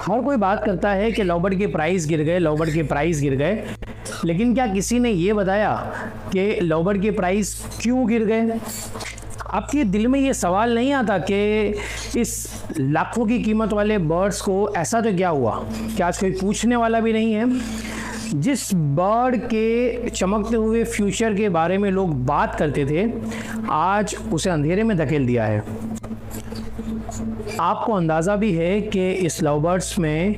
हर कोई बात करता है कि लव बर्ड के प्राइस गिर गए, लव बर्ड के प्राइस गिर गए, लेकिन क्या किसी ने ये बताया कि लव बर्ड के प्राइस क्यों गिर गए? आपके दिल में ये सवाल नहीं आता कि इस लाखों की कीमत वाले बर्ड्स को ऐसा तो क्या हुआ कि आज कोई पूछने वाला भी नहीं है? जिस बर्ड के चमकते हुए फ्यूचर के बारे में लोग बात करते थे, आज उसे अंधेरे में धकेल दिया है। आपको अंदाज़ा भी है कि इस लव बर्ड्स में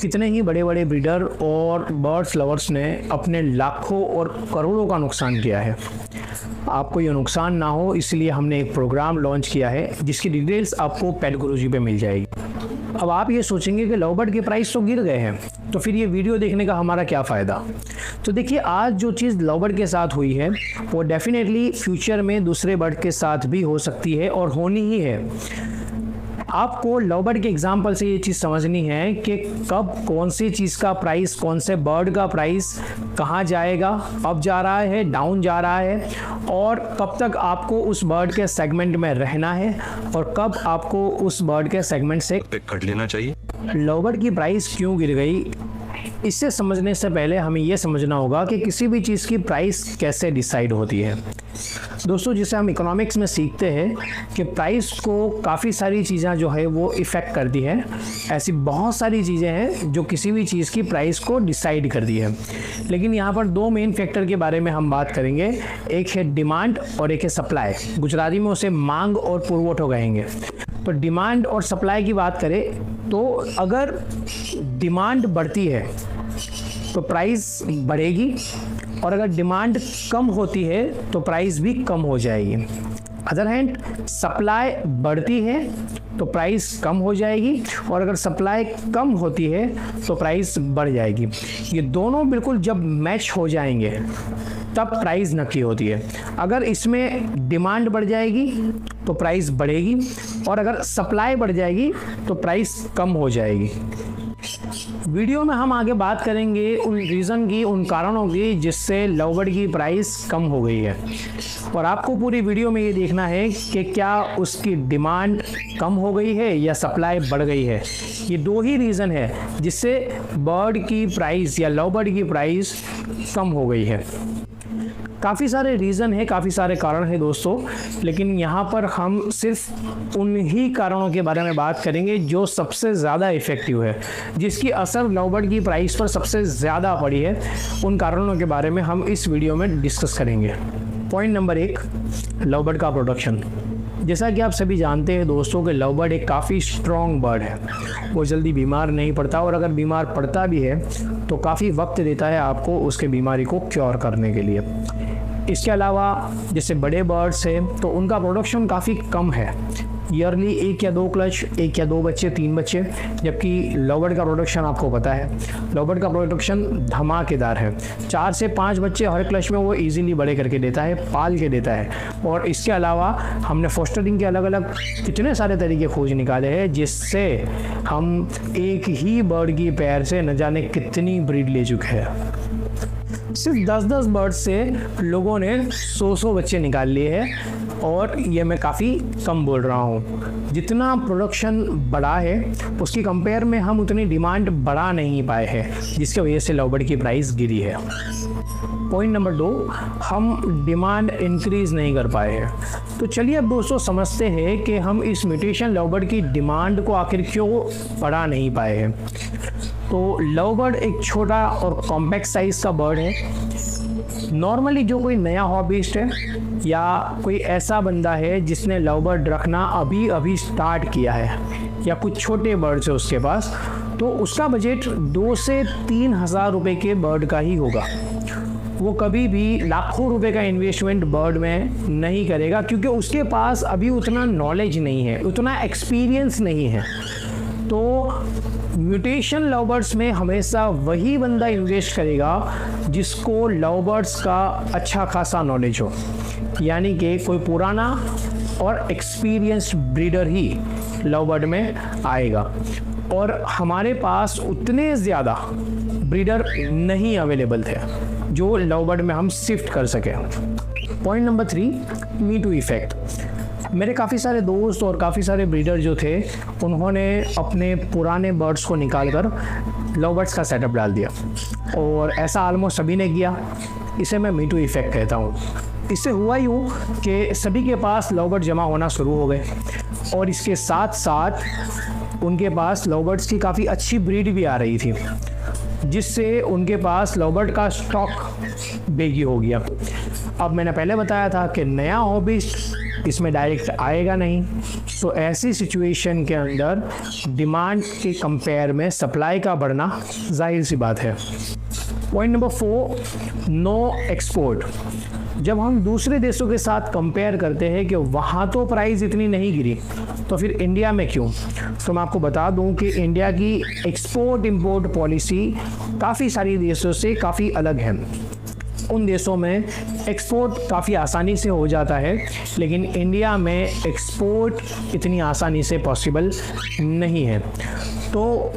कितने ही बड़े बड़े ब्रीडर और बर्ड्स लवर्स ने अपने लाखों और करोड़ों का नुकसान किया है। आपको ये नुकसान ना हो इसलिए हमने एक प्रोग्राम लॉन्च किया है जिसकी डिटेल्स आपको पेट गुरुजी पे मिल जाएगी। अब आप ये सोचेंगे कि लव बर्ड के प्राइस तो गिर गए हैं, तो फिर ये वीडियो देखने का हमारा क्या फ़ायदा? तो देखिए, आज जो चीज़ लव बर्ड के साथ हुई है वो डेफिनेटली फ्यूचर में दूसरे बर्ड के साथ भी हो सकती है और होनी ही है। आपको लव बर्ड के एग्जाम्पल से ये चीज़ समझनी है कि कब कौन सी चीज़ का प्राइस, कौन से बर्ड का प्राइस कहाँ जाएगा, अप जा रहा है, डाउन जा रहा है, और कब तक आपको उस बर्ड के सेगमेंट में रहना है और कब आपको उस बर्ड के सेगमेंट से कट लेना चाहिए। लव बर्ड की प्राइस क्यों गिर गई, इसे समझने से पहले हमें यह समझना होगा कि किसी भी चीज़ की प्राइस कैसे डिसाइड होती है। दोस्तों, जिसे हम इकोनॉमिक्स में सीखते हैं कि प्राइस को काफ़ी सारी चीज़ें जो है वो इफ़ेक्ट करती है। ऐसी बहुत सारी चीज़ें हैं जो किसी भी चीज़ की प्राइस को डिसाइड करती है, लेकिन यहाँ पर दो मेन फैक्टर के बारे में हम बात करेंगे। एक है डिमांड और एक है सप्लाई। गुजराती में उसे मांग और पुरवठो कहेंगे। तो डिमांड और सप्लाई की बात करें तो अगर डिमांड बढ़ती है तो प्राइस बढ़ेगी, और अगर डिमांड कम होती है तो प्राइस भी कम हो जाएगी। अदर हैंड, सप्लाई बढ़ती है तो प्राइस कम हो जाएगी, और अगर सप्लाई कम होती है तो प्राइस बढ़ जाएगी। ये दोनों बिल्कुल जब मैच हो जाएंगे तब प्राइस नक्की होती है। अगर इसमें डिमांड बढ़ जाएगी तो प्राइस बढ़ेगी, और अगर सप्लाई बढ़ जाएगी तो प्राइस कम हो जाएगी। वीडियो में हम आगे बात करेंगे उन रीज़न की, उन कारणों की जिससे लव बर्ड की प्राइस कम हो गई है, और आपको पूरी वीडियो में ये देखना है कि क्या उसकी डिमांड कम हो गई है या सप्लाई बढ़ गई है। ये दो ही रीज़न है जिससे बर्ड की प्राइस या लव बर्ड की प्राइस कम हो गई है। काफ़ी सारे रीज़न है, काफ़ी सारे कारण हैं दोस्तों, लेकिन यहाँ पर हम सिर्फ उन ही कारणों के बारे में बात करेंगे जो सबसे ज़्यादा इफ़ेक्टिव है, जिसकी असर लव बर्ड की प्राइस पर सबसे ज़्यादा पड़ी है। उन कारणों के बारे में हम इस वीडियो में डिस्कस करेंगे। पॉइंट नंबर 1, लव बर्ड का प्रोडक्शन। जैसा कि आप सभी जानते हैं दोस्तों कि लव बर्ड एक काफ़ी स्ट्रॉन्ग बर्ड है। वो जल्दी बीमार नहीं पड़ता, और अगर बीमार पड़ता भी है तो काफ़ी वक्त देता है आपको उसके बीमारी को क्योर करने के लिए। इसके अलावा जैसे बड़े बर्ड्स हैं तो उनका प्रोडक्शन काफ़ी कम है। ईयरली 1 या 2 क्लच, 1 या 2 बच्चे, 3 बच्चे, जबकि लव बर्ड का प्रोडक्शन आपको पता है, लव बर्ड का प्रोडक्शन धमाकेदार है। 4 से 5 बच्चे हर क्लच में वो इजीली बड़े करके देता है, पाल के देता है। और इसके अलावा हमने फोस्टरिंग के अलग अलग कितने सारे तरीके खोज निकाले हैं जिससे हम एक ही बर्ड की पैर से न जाने कितनी ब्रीड ले चुके हैं। सिर्फ 10-10 बर्ड से लोगों ने 100-100 बच्चे निकाल लिए हैं, और ये मैं काफ़ी कम बोल रहा हूँ। जितना प्रोडक्शन बढ़ा है उसकी कंपेयर में हम उतनी डिमांड बढ़ा नहीं पाए हैं, जिसकी वजह से लव बर्ड की प्राइस गिरी है। पॉइंट नंबर 2, हम डिमांड इंक्रीज़ नहीं कर पाए हैं। तो चलिए अब दोस्तों समझते हैं कि हम इस म्यूटेशन लव बर्ड की डिमांड को आखिर क्यों बढ़ा नहीं पाए हैं। तो लव बर्ड एक छोटा और कॉम्पैक्ट साइज़ का बर्ड है। नॉर्मली जो कोई नया हॉबिस्ट है या कोई ऐसा बंदा है जिसने लव बर्ड रखना अभी अभी स्टार्ट किया है, या कुछ छोटे बर्ड्स है उसके पास, तो उसका बजट 2 से 3 हज़ार रुपये के बर्ड का ही होगा। वो कभी भी लाखों रुपए का इन्वेस्टमेंट बर्ड में नहीं करेगा, क्योंकि उसके पास अभी उतना नॉलेज नहीं है, उतना एक्सपीरियंस नहीं है। तो म्यूटेशन लव बर्ड्स में हमेशा वही बंदा इन्वेस्ट करेगा जिसको लव बर्ड्स का अच्छा खासा नॉलेज हो, यानी कि कोई पुराना और एक्सपीरियंस्ड ब्रीडर ही लव बर्ड में आएगा। और हमारे पास उतने ज़्यादा ब्रीडर नहीं अवेलेबल थे जो लव बर्ड में हम शिफ्ट कर सकें। Point number 3, me too effect. मेरे काफ़ी सारे दोस्त और काफ़ी सारे ब्रीडर जो थे उन्होंने अपने पुराने बर्ड्स को निकाल कर लव बर्ड्स का सेटअप डाल दिया, और ऐसा ऑलमोस्ट सभी ने किया। इसे मैं मीटू इफ़ेक्ट कहता हूँ। इससे हुआ यूँ कि सभी के पास लव बर्ड जमा होना शुरू हो गए, और इसके साथ साथ उनके पास लव बर्ड्स की काफ़ी अच्छी ब्रीड भी आ रही थी, जिससे उनके पास लव बर्ड का स्टॉक बेगी हो गया। अब मैंने पहले बताया था कि नया हॉबिस्ट इसमें डायरेक्ट आएगा नहीं, तो ऐसी सिचुएशन के अंदर डिमांड के कंपेयर में सप्लाई का बढ़ना जाहिर सी बात है। Point number 4, no export. जब हम दूसरे देशों के साथ कंपेयर करते हैं कि वहाँ तो प्राइस इतनी नहीं गिरी, तो फिर इंडिया में क्यों? तो मैं आपको बता दूं कि इंडिया की एक्सपोर्ट इंपोर्ट पॉलिसी काफ़ी सारी देशों से काफ़ी अलग है। उन देशों में एक्सपोर्ट काफ़ी आसानी से हो जाता है, लेकिन इंडिया में एक्सपोर्ट इतनी आसानी से पॉसिबल नहीं है। तो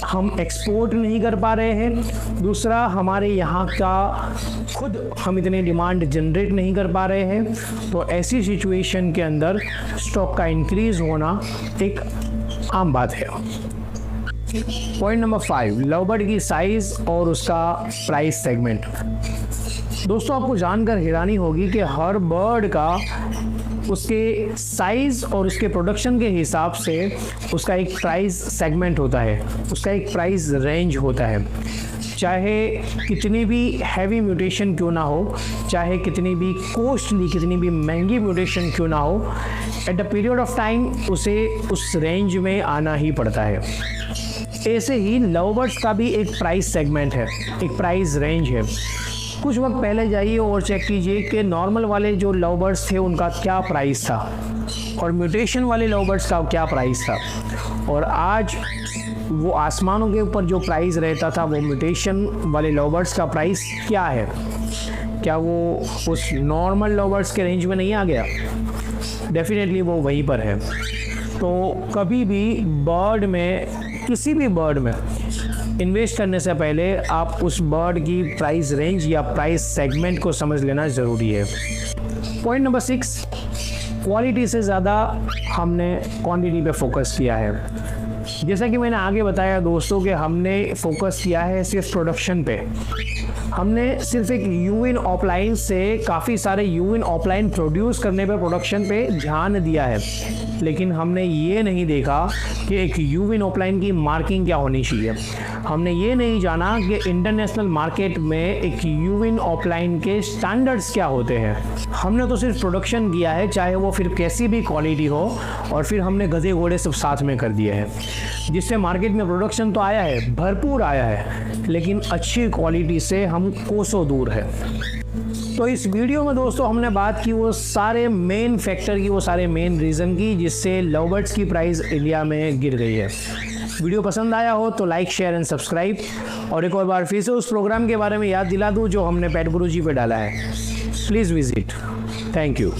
हम एक्सपोर्ट नहीं कर पा रहे हैं, दूसरा हमारे यहाँ का खुद हम इतने डिमांड जनरेट नहीं कर पा रहे हैं। तो ऐसी सिचुएशन के अंदर स्टॉक का इंक्रीज़ होना एक आम बात है। पॉइंट नंबर 5, लव बर्ड की साइज़ और उसका प्राइस सेगमेंट। दोस्तों, आपको जानकर हैरानी होगी कि हर बर्ड का उसके साइज़ और उसके प्रोडक्शन के हिसाब से उसका एक प्राइस सेगमेंट होता है, उसका एक प्राइस रेंज होता है। चाहे कितनी भी हैवी म्यूटेशन क्यों ना हो, चाहे कितनी भी कॉस्टली, कितनी भी महंगी म्यूटेशन क्यों ना हो, at the period of time उसे उस रेंज में आना ही पड़ता है। ऐसे ही लव बर्ड्स का भी एक प्राइस सेगमेंट है, एक प्राइस रेंज है। कुछ वक्त पहले जाइए और चेक कीजिए कि नॉर्मल वाले जो लव बर्ड्स थे उनका क्या प्राइस था और म्यूटेशन वाले लव बर्ड्स का क्या प्राइस था, और आज वो आसमानों के ऊपर जो प्राइस रहता था वो म्यूटेशन वाले लव बर्ड्स का प्राइस क्या है? क्या वो उस नॉर्मल लव बर्ड्स के रेंज में नहीं आ गया? डेफिनेटली वो वहीं पर है। तो कभी भी बर्ड में, किसी भी बर्ड में इन्वेस्ट करने से पहले आप उस बर्ड की प्राइस रेंज या प्राइस सेगमेंट को समझ लेना ज़रूरी है। पॉइंट नंबर 6, क्वालिटी से ज़्यादा हमने क्वांटिटी पे फोकस किया है। जैसा कि मैंने आगे बताया दोस्तों कि हमने फोकस किया है सिर्फ प्रोडक्शन पे। हमने सिर्फ एक यूइन ऑफलाइन से काफ़ी सारे यूइन ऑफलाइन प्रोड्यूस करने पे, प्रोडक्शन पे ध्यान दिया है, लेकिन हमने ये नहीं देखा कि एक यूइन ऑफलाइन की मार्किंग क्या होनी चाहिए। हमने ये नहीं जाना कि इंटरनेशनल मार्केट में एक यूइन ऑफलाइन के स्टैंडर्ड्स क्या होते हैं। हमने तो सिर्फ प्रोडक्शन किया है, चाहे वो फिर कैसी भी क्वालिटी हो, और फिर हमने गधे घोड़े सब साथ में कर दिए हैं, जिससे मार्केट में प्रोडक्शन तो आया है, भरपूर आया है, लेकिन अच्छी क्वालिटी से हम कोसों दूर है। तो इस वीडियो में दोस्तों हमने बात की वो सारे मेन फैक्टर की, वो सारे मेन रीज़न की जिससे लव बर्ड्स की प्राइस इंडिया में गिर गई है। वीडियो पसंद आया हो तो लाइक, शेयर एंड सब्सक्राइब, और एक और बार फिर से उस प्रोग्राम के बारे में याद दिला दूँ जो हमने पेट गुरुजी पे डाला है। Please visit. Thank you.